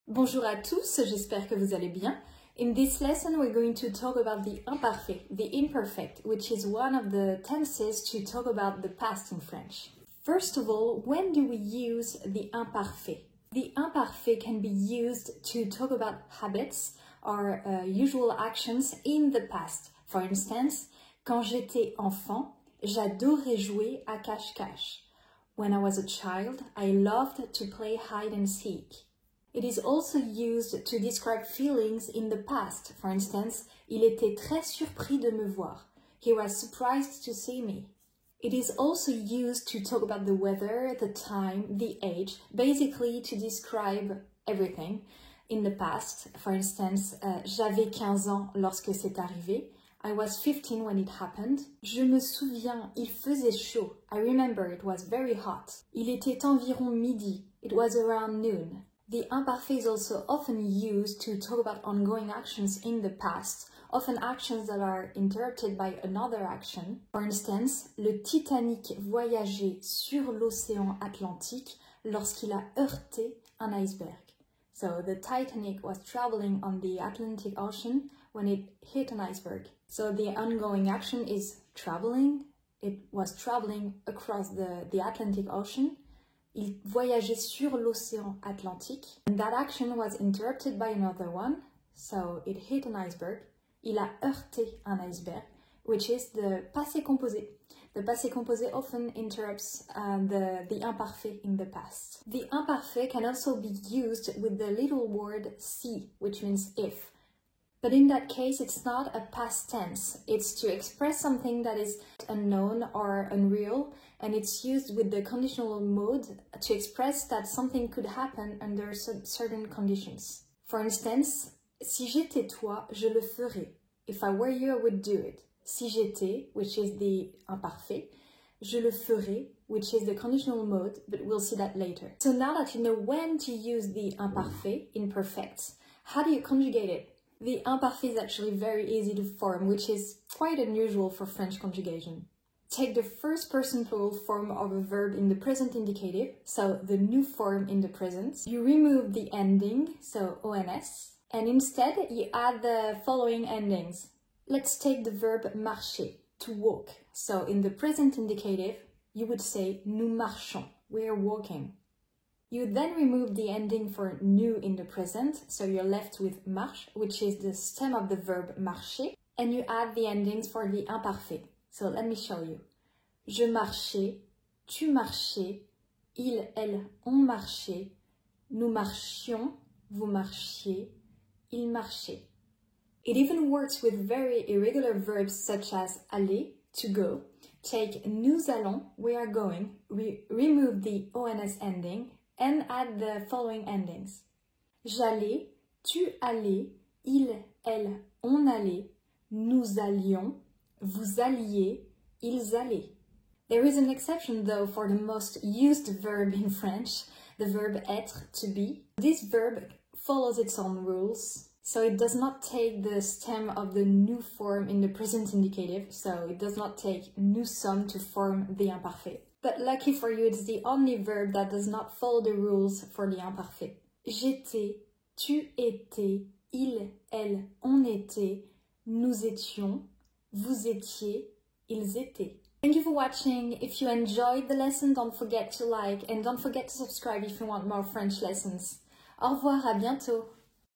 Bonjour à tous, j'espère que vous allez bien. In this lesson we're going to talk about the imparfait, the imperfect, which is one of the tenses to talk about the past in French. First of all, when do we use the imparfait? The imparfait can be used to talk about habits or usual actions in the past. For instance, quand j'étais enfant, j'adorais jouer à cache-cache. When I was a child, I loved to play hide and seek. It is also used to describe feelings in the past. For instance, il était très surpris de me voir. He was surprised to see me. It is also used to talk about the weather, the time, the age, basically to describe everything in the past. For instance, j'avais 15 ans lorsque c'est arrivé. I was 15 when it happened. Je me souviens, il faisait chaud. I remember it was very hot. Il était environ midi. It was around noon. The imparfait is also often used to talk about ongoing actions in the past, often actions that are interrupted by another action. For instance, le Titanic voyageait sur l'océan Atlantique lorsqu'il a heurté un iceberg. So the Titanic was traveling on the Atlantic Ocean when it hit an iceberg. So the ongoing action is traveling. It was traveling across the Atlantic Ocean. Il voyageait sur l'océan Atlantique. And that action was interrupted by another one. So it hit an iceberg. Il a heurté un iceberg, which is the passé composé. The passé composé often interrupts the imparfait in the past. The imparfait can also be used with the little word si, which means if. But in that case, it's not a past tense. It's to express something that is unknown or unreal, and it's used with the conditional mode to express that something could happen under certain conditions. For instance, si j'étais toi, je le ferais. If I were you, I would do it. Si j'étais, which is the imparfait, je le ferais, which is the conditional mode, but we'll see that later. So now that you know when to use the imparfait, imperfect, how do you conjugate it? The imparfait is actually very easy to form, which is quite unusual for French conjugation. Take the first person plural form of a verb in the present indicative, so the new form in the present. You remove the ending, so ons, and instead you add the following endings. Let's take the verb marcher, to walk. So in the present indicative, you would say nous marchons, we are walking. You then remove the ending for nous in the present, so you're left with marche, which is the stem of the verb marcher, and you add the endings for the imparfait. So let me show you. Je marchais, tu marchais, il, elle, on marchait, nous marchions, vous marchiez, il marchait. It even works with very irregular verbs such as aller, to go. Take nous allons, we are going, remove the ons ending, and add the following endings. J'allais, tu allais, il, elle, on allait, nous allions, vous alliez, ils allaient. There is an exception though for the most used verb in French, the verb être, to be. This verb follows its own rules, so it does not take the stem of the nous form in the present indicative, so it does not take nous sommes to form the imparfait. But lucky for you, it's the only verb that does not follow the rules for the imparfait. J'étais, tu étais, il, elle, on était, nous étions, vous étiez, ils étaient. Thank you for watching. If you enjoyed the lesson, don't forget to like and don't forget to subscribe if you want more French lessons. Au revoir, à bientôt.